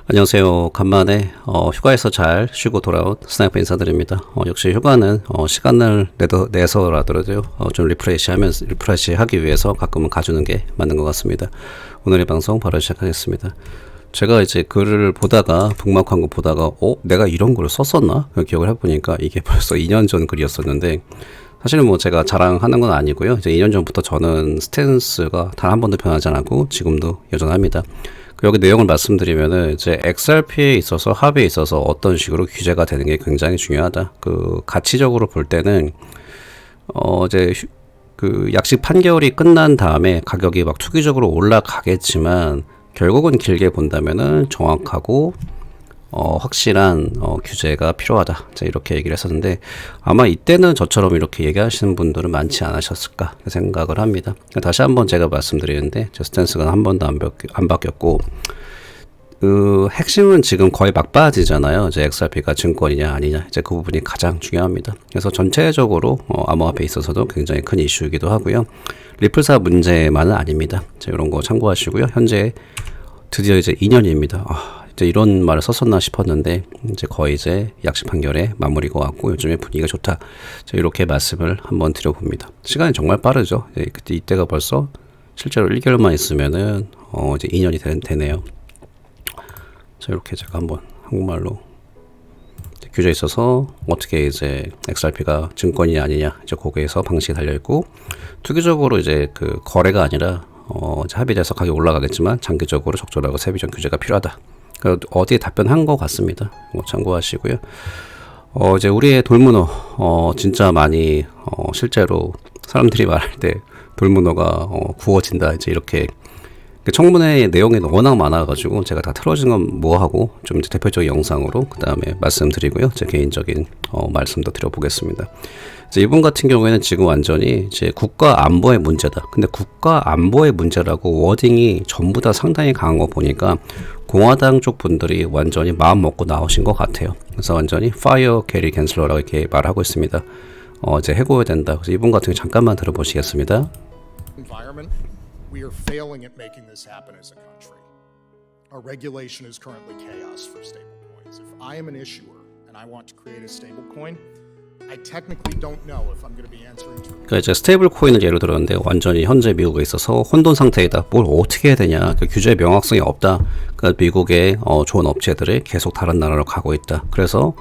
안녕하세요. 간만에 휴가에서 잘 쉬고 돌아온 스나이퍼 인사드립니다. 역시 휴가는 시간을 내서라도 좀 리프레시하기 위해서 가끔은 가주는 게 맞는 것 같습니다. 오늘의 방송 바로 시작하겠습니다. 제가 이제 글을 보다가 북막 광고 보다가 내가 이런 글을 썼었나? 기억을 해보니까 이게 벌써 2년 전 글이었었는데, 사실은 뭐 제가 자랑하는 건 아니고요. 이제 2년 전부터 저는 스탠스가 단 한 번도 변하지 않았고 지금도 여전합니다. 여기 내용을 말씀드리면은 이제 XRP에 있어서 합의에 있어서 어떤 식으로 규제가 되는 게 굉장히 중요하다. 가치적으로 볼 때는 이제 약식 판결이 끝난 다음에 가격이 막 투기적으로 올라가겠지만 결국은 길게 본다면은 정확하고 확실한 규제가 필요하다. 이렇게 얘기를 했었는데 아마 이때는 저처럼 이렇게 얘기하시는 분들은 많지 않으셨을까 생각을 합니다. 다시 한번 제가 말씀드리는데 제 스탠스가 한 번도 안 바뀌었고 핵심은 지금 거의 막바지잖아요. 이제 XRP가 증권이냐 아니냐 이제 그 부분이 가장 중요합니다. 그래서 전체적으로 암호화폐에 있어서도 굉장히 큰 이슈이기도 하고요. 리플사 문제만은 아닙니다. 이런 거 참고하시고요. 현재 드디어 이제 2년입니다. 이제 이런 말을 썼었나 싶었는데 이제 거의 이제 약식 판결의 마무리인 것 같고 요즘에 분위기가 좋다. 이렇게 말씀을 한번 드려봅니다. 시간이 정말 빠르죠. 그때 이때가 벌써 실제로 1개월만 있으면은 이제 2년이 되네요. 이렇게 제가 한번 한국말로 규제에 있어서 어떻게 이제 XRP가 증권이 아니냐 이제 거기에서 방식이 달려 있고 투기적으로 이제 거래가 아니라 이제 합의돼서 가격이 올라가겠지만 장기적으로 적절하고 세부적 규제가 필요하다. 어디에 답변한 것 같습니다. 참고하시고요. 이제 우리의 돌문어, 진짜 많이, 실제로 사람들이 말할 때 돌문어가, 구워진다. 이제 이렇게. 청문회 내용이 워낙 많아가지고 제가 다 틀어진 건 뭐하고 좀 대표적인 영상으로 그 다음에 말씀드리고요. 제 개인적인 말씀도 드려보겠습니다. 이분 같은 경우에는 지금 완전히 이제 국가 안보의 문제다. 근데 국가 안보의 문제라고 워딩이 전부 다 상당히 강한 거 보니까 공화당 쪽 분들이 완전히 마음 먹고 나오신 것 같아요. 그래서 완전히 파이어 게리 갠슬러라고 이렇게 말하고 있습니다. 이제 해고해야 된다. 그래서 이분 같은 경우 잠깐만 들어보시겠습니다. We are failing at making this happen as a country. Our regulation is currently chaos for stablecoins. If I am an issuer and I want to create a stablecoin, I technically don't know if I'm going to be answering to. 그러니까 이제 스테이블 코인을 예로 들었는데 완전히 현재 미국에 있어서 혼돈 상태이다. 뭘 어떻게 해야 되냐. 규제의 명확성이 없다. 미국의 좋은 업체들이 계속 다른 나라로 가고 있다. 그래서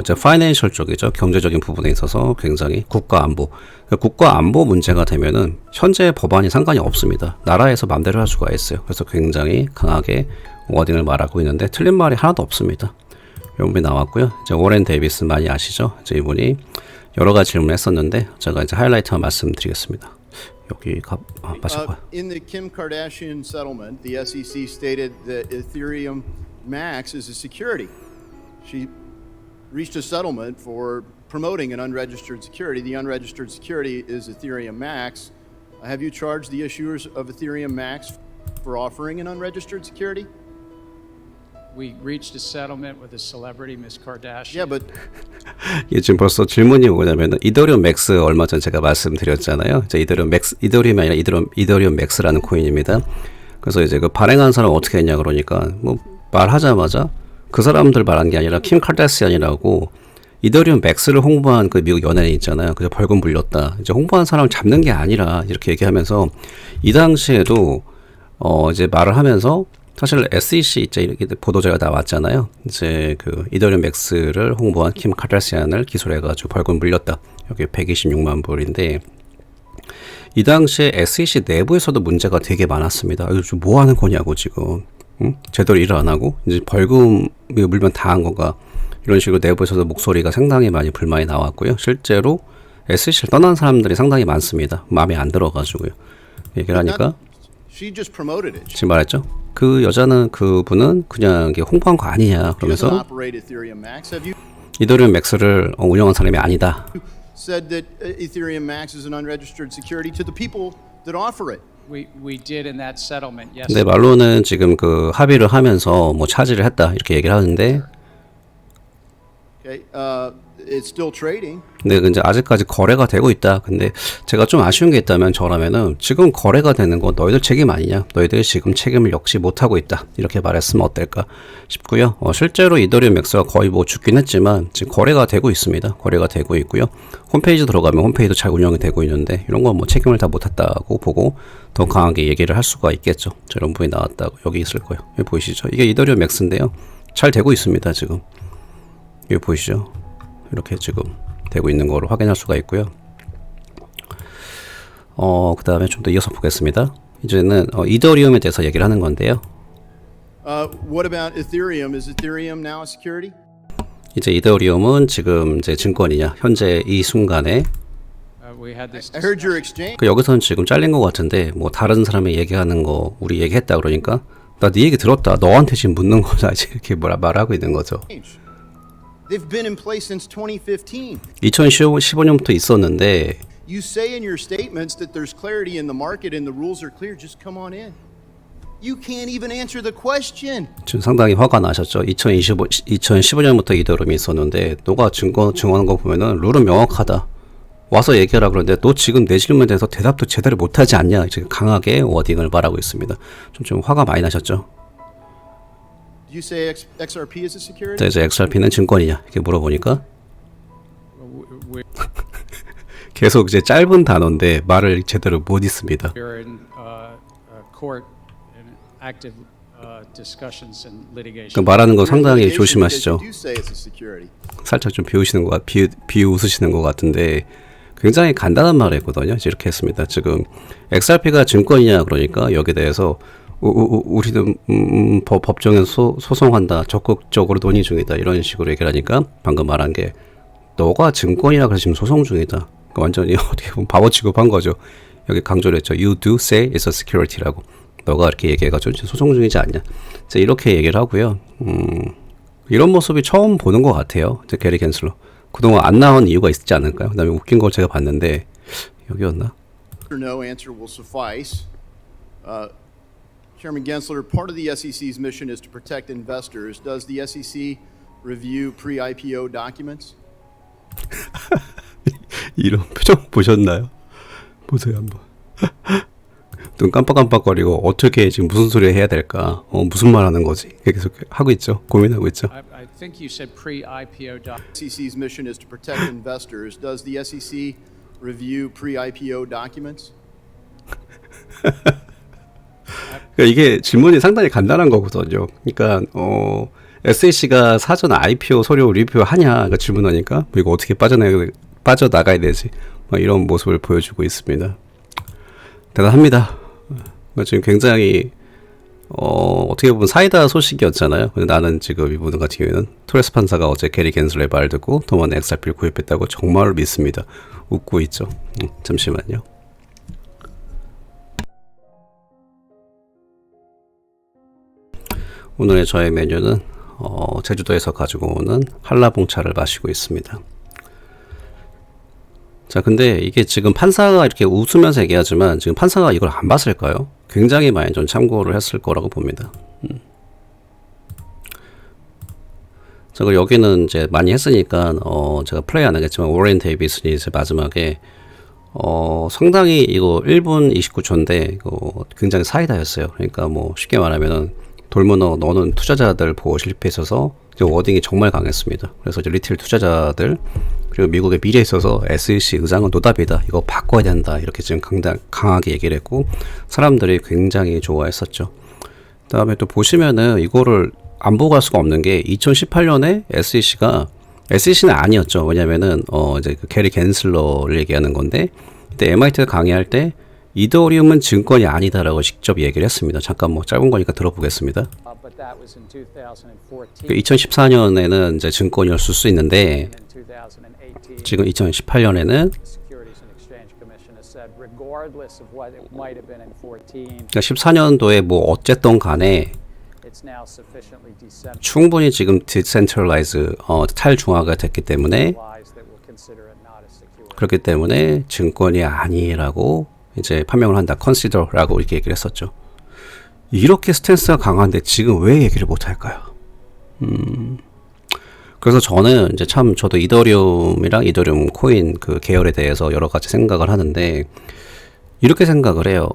이제 파이낸셜 쪽이죠. 경제적인 부분에 있어서 굉장히 국가 안보 문제가 되면은 현재 법안이 상관이 없습니다. 나라에서 맘대로 할 수가 있어요. 그래서 굉장히 강하게 워딩을 말하고 있는데 틀린 말이 하나도 없습니다. 이분이 나왔고요. 이제 오렌 데이비스 많이 아시죠? 이제 이분이 여러 가지 질문을 했었는데 제가 이제 하이라이트만 말씀드리겠습니다. 여기 마셔봐요. In the Kim Kardashian settlement, the SEC stated that Ethereum Max is a security. She reached a settlement for promoting an unregistered security. The unregistered security is Ethereum Max. Have you charged the issuers of Ethereum Max for offering an unregistered security? We reached a settlement with a celebrity, Miss Kardashian. Yeah, but 이게 지금 벌써 질문이 뭐냐면 이더리움 맥스 얼마 전 제가 말씀드렸잖아요. 이제 이더리움이 아니라 이더리움 맥스라는 코인입니다. 그래서 이제 발행한 사람 어떻게 했냐 그러니까 뭐 말하자마자 그 사람들 말한 게 아니라 킴 카르다시안이라고 이더리움 맥스를 홍보한 미국 연예인 있잖아요. 그래서 벌금 물렸다. 이제 홍보한 사람을 잡는 게 아니라 이렇게 얘기하면서 이 당시에도 이제 말을 하면서 사실 SEC 이제 이렇게 보도자가 나왔잖아요. 이제 이더리움 맥스를 홍보한 킴 카르다시안을 기소를 해가지고 벌금 물렸다. 여기 126만 불인데 이 당시에 SEC 내부에서도 문제가 되게 많았습니다. 이거 뭐 하는 거냐고 지금. 제대로 일을 안 하고 이제 벌금 물면 당한 건가 이런 식으로 내부에서도 목소리가 상당히 많이 불만이 나왔고요. 실제로 SEC를 떠난 사람들이 상당히 많습니다. 마음에 안 들어가지고요. 얘기를 하니까 지금 말했죠. 그분은 그냥 홍보한 거 아니냐 그러면서 이더리움 맥스를 운영한 사람이 아니다. said that Ethereum Max is an unregistered security to the people that offer it. We did in that settlement. Yes. 근데 말로는 지금 합의를 하면서 뭐 차지를 했다 이렇게 얘기를 하는데 Okay, it's still trading. 근데 이제 아직까지 거래가 되고 있다. 근데 제가 좀 아쉬운 게 있다면 저라면은 지금 거래가 되는 건 너희들 책임 아니냐? 너희들이 지금 책임을 역시 못 하고 있다. 이렇게 말했으면 어떨까 싶고요. 실제로 이더리움 맥스가 거의 뭐 죽긴 했지만 지금 거래가 되고 있습니다. 거래가 되고 있고요. 홈페이지 들어가면 홈페이지도 잘 운영이 되고 있는데 이런 건 뭐 책임을 다 못했다고 보고 더 강하게 얘기를 할 수가 있겠죠. 자, 이런 부분이 나왔다고 여기 있을 거예요. 여기 보이시죠? 이게 이더리움 맥스인데요. 잘 되고 있습니다. 지금 여기 보이시죠? 이렇게 지금 되고 있는 거를 확인할 수가 있고요. 그 다음에 좀 더 이어서 보겠습니다. 이제는 이더리움에 대해서 얘기를 하는 건데요. What about Ethereum? Is Ethereum now a security? 이제 이더리움은 지금 이제 증권이냐? 현재 이 순간에 We had this I heard your exchange. 여기서는 지금 잘린 것 같은데 뭐 다른 사람이 얘기하는 거 우리 얘기했다 그러니까 나 네 얘기 들었다. 너한테 지금 묻는 거다. 이렇게 말하고 있는 거죠. They've been in place since 2015. 2015년부터 있었는데 You say in your statements that there's clarity in the market and the rules are clear. Just come on in. You can't even answer the question. 지금 상당히 화가 나셨죠. 2015년부터 이더리움이 있었는데 너가 증언한 거 보면은 룰은 명확하다. 와서 얘기하라 그러는데 너 지금 내 질문에 대해서 대답도 제대로 못하지 않냐. 지금 강하게 워딩을 말하고 있습니다. 좀 화가 많이 나셨죠. Do you say XRP is a security? 네, 이제 XRP는 증권이냐 이렇게 물어보니까 we- 계속 이제 짧은 단어인데 말을 제대로 못 있습니다. we're in court in active discussions and 그 litigation. 말하는 거 You're in 상당히 litigation 조심하시죠. because you do say it's a security. 살짝 좀 비웃으시는 것 같은데 굉장히 간단한 말을 했거든요. 이렇게 했습니다. 지금 XRP가 증권이냐 그러니까 여기에 대해서 우리는 법정에서 소송한다. 적극적으로 논의 중이다. 이런 식으로 얘기를 하니까 방금 말한 게 너가 증권이라 그래서 지금 소송 중이다. 그러니까 완전히 어떻게 보면 바보 취급한 거죠. 여기 강조를 했죠. You do say it's a security라고. 너가 이렇게 얘기해가지고 지금 소송 중이지 않냐. 이제 이렇게 얘기를 하고요. 이런 모습이 처음 보는 것 같아요. 이제 게리 겐슬러. 그동안 안 나온 이유가 있지 않을까요? 그다음에 웃긴 걸 제가 봤는데 여기였나? Or no answer will suffice. Chairman Gensler, part of the SEC's mission is to protect investors. Does the SEC review pre-IPO documents? 이런 표정 보셨나요? 보세요 한번. 눈 깜빡깜빡거리고 어떻게 지금 무슨 소리 해야 될까? 무슨 말 하는 거지? 계속 하고 있죠. 고민하고 있죠. I think you said pre-IPO SEC's mission is to protect investors. Does the SEC review pre-IPO documents? 그러니까 이게 질문이 상당히 간단한 거거든요. 그러니까 SEC가 사전 IPO 서류 리뷰하냐 그러니까 질문하니까 뭐 이거 어떻게 빠져나가야 되지? 뭐 이런 모습을 보여주고 있습니다. 대단합니다. 지금 굉장히 어떻게 보면 사이다 소식이었잖아요. 근데 나는 지금 이분 같은 경우에는 토레스 판사가 어제 게리 겐슬의 말을 듣고 도만 XRP를 구입했다고 정말 믿습니다. 웃고 있죠. 잠시만요. 오늘의 저의 메뉴는 제주도에서 가지고 오는 한라봉차를 마시고 있습니다. 자, 근데 이게 지금 판사가 이렇게 웃으면서 얘기하지만 지금 판사가 이걸 안 봤을까요? 굉장히 많이 좀 참고를 했을 거라고 봅니다. 자, 그리고 여기는 이제 많이 했으니까 제가 플레이 안 하겠지만 워렌 데이비슨이 이제 마지막에 상당히 이거 1분 29초인데 이거 굉장히 사이다였어요. 그러니까 뭐 쉽게 말하면은 돌문어 너는 투자자들 보호 실패에 있어서 워딩이 정말 강했습니다. 그래서 이제 리테일 투자자들 그리고 미국의 미래에 있어서 SEC 의장은 노답이다. 이거 바꿔야 된다. 이렇게 지금 강하게 얘기를 했고 사람들이 굉장히 좋아했었죠. 그다음에 또 보시면은 이거를 안 보고 갈 수가 없는 게 2018년에 SEC는 아니었죠. 왜냐면은 이제 그 게리 겐슬러를 얘기하는 건데 그때 MIT 강의할 때 이더리움은 증권이 아니다라고 직접 얘기를 했습니다. 잠깐 뭐 짧은 거니까 들어보겠습니다. but that was in 2014. 2014년에는 이제 증권이었을 수 있는데 In 2018, 지금 2018년에는 the Securities and Exchange Commission has said, regardless of what it might have been in 14, 그러니까 14년도에 뭐 어쨌든 간에 it's now sufficiently decentralized 충분히 지금 디센트럴라이즈 탈중화가 됐기 때문에 that we'll consider it not a security. 그렇기 때문에 증권이 아니라고 이제 판명을 한다. consider라고 이렇게 얘기를 했었죠. 이렇게 스탠스가 강한데 지금 왜 얘기를 못 할까요? 그래서 저는 이제 참 저도 이더리움이랑 이더리움 코인 그 계열에 대해서 여러 가지 생각을 하는데 이렇게 생각을 해요.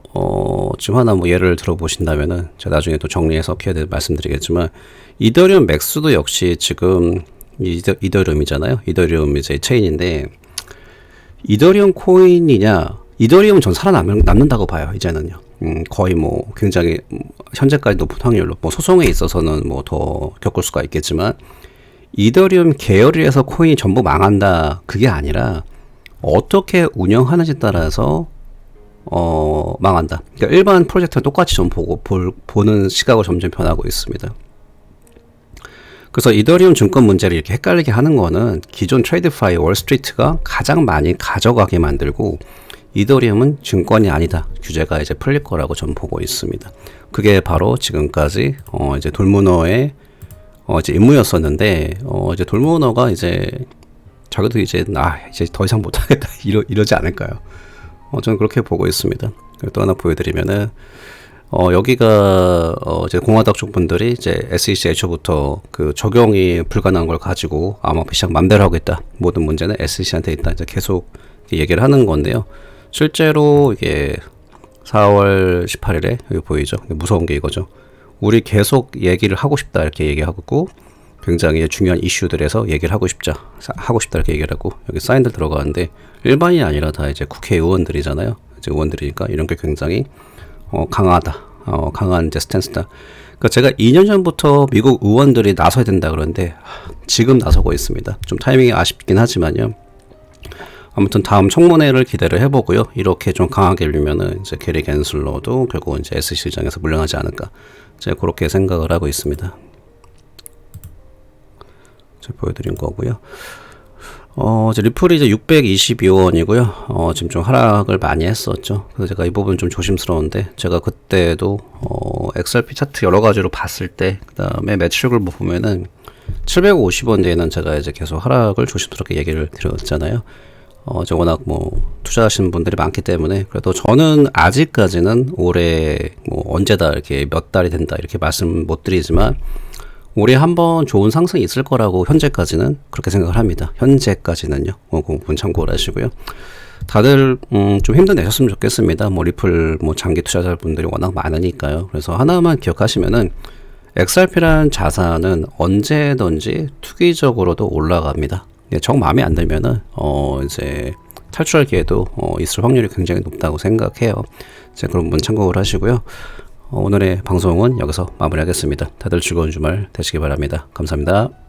지금 하나 뭐 예를 들어 보신다면은 제가 나중에 또 정리해서 키워드 말씀드리겠지만 이더리움 맥스도 역시 지금 이더리움이잖아요. 이더리움 이제 체인인데 이더리움 코인이냐? 이더리움은 전 살아남는다고 봐요. 이제는요. 거의 뭐 굉장히 현재까지 높은 확률로 뭐 소송에 있어서는 뭐 더 겪을 수가 있겠지만 이더리움 계열에서 코인이 전부 망한다 그게 아니라 어떻게 운영하는지 따라서 망한다. 그러니까 일반 프로젝트를 똑같이 좀 보는 시각을 점점 변하고 있습니다. 그래서 이더리움 증권 문제를 이렇게 헷갈리게 하는 거는 기존 트레이드파이 월스트리트가 가장 많이 가져가게 만들고 이더리움은 증권이 아니다. 규제가 이제 풀릴 거라고 저는 보고 있습니다. 그게 바로 지금까지 이제 돌무너의 이제 임무였었는데 이제 돌무너가 이제 자기도 이제 이제 더 이상 못하겠다 이러지 않을까요? 저는 그렇게 보고 있습니다. 또 하나 보여드리면은 여기가 이제 공화당 쪽 분들이 이제 SEC 애초부터 그 적용이 불가능한 걸 가지고 아마 시장 맘대로 하겠다. 모든 문제는 SEC한테 있다. 이제 계속 얘기를 하는 건데요. 실제로 이게 4월 18일에 여기 보이죠? 무서운 게 이거죠. 우리 계속 얘기를 하고 싶다 이렇게 얘기하고 굉장히 중요한 이슈들에서 얘기를 하고 싶다 이렇게 얘기를 하고 여기 사인들 들어가는데 일반이 아니라 다 이제 국회의원들이잖아요. 이제 의원들이니까 이런 게 굉장히 강하다. 강한 이제 스탠스다. 그러니까 제가 2년 전부터 미국 의원들이 나서야 된다 그러는데 지금 나서고 있습니다. 좀 타이밍이 아쉽긴 하지만요. 아무튼 다음 청문회를 기대를 해보고요. 이렇게 좀 강하게 밀면은 이제 게리 갠슬러도 결국 이제 SEC 시장에서 물러나지 않을까. 제가 그렇게 생각을 하고 있습니다. 제가 보여드린 거고요. 이제 리플이 이제 622원이고요. 지금 좀 하락을 많이 했었죠. 그래서 제가 이 부분 좀 조심스러운데, 제가 그때도, XRP 차트 여러 가지로 봤을 때, 그 다음에 매출을 보면은 750원 대에는 제가 이제 계속 하락을 조심스럽게 얘기를 드렸잖아요. 이제 워낙 뭐 투자하시는 분들이 많기 때문에 그래도 저는 아직까지는 올해 뭐 언제다 이렇게 몇 달이 된다 이렇게 말씀 못 드리지만 올해 한번 좋은 상승이 있을 거라고 현재까지는 그렇게 생각을 합니다. 현재까지는요. 그 부분 참고를 하시고요. 다들 좀 힘내셨으면 좋겠습니다. 뭐 리플 뭐 장기 투자자분들이 워낙 많으니까요. 그래서 하나만 기억하시면은 XRP라는 자산은 언제든지 투기적으로도 올라갑니다. 정 마음에 안 들면은 이제 탈출할 기회도 있을 확률이 굉장히 높다고 생각해요. 자, 그런 부분 참고를 하시고요. 오늘의 방송은 여기서 마무리하겠습니다. 다들 즐거운 주말 되시기 바랍니다. 감사합니다.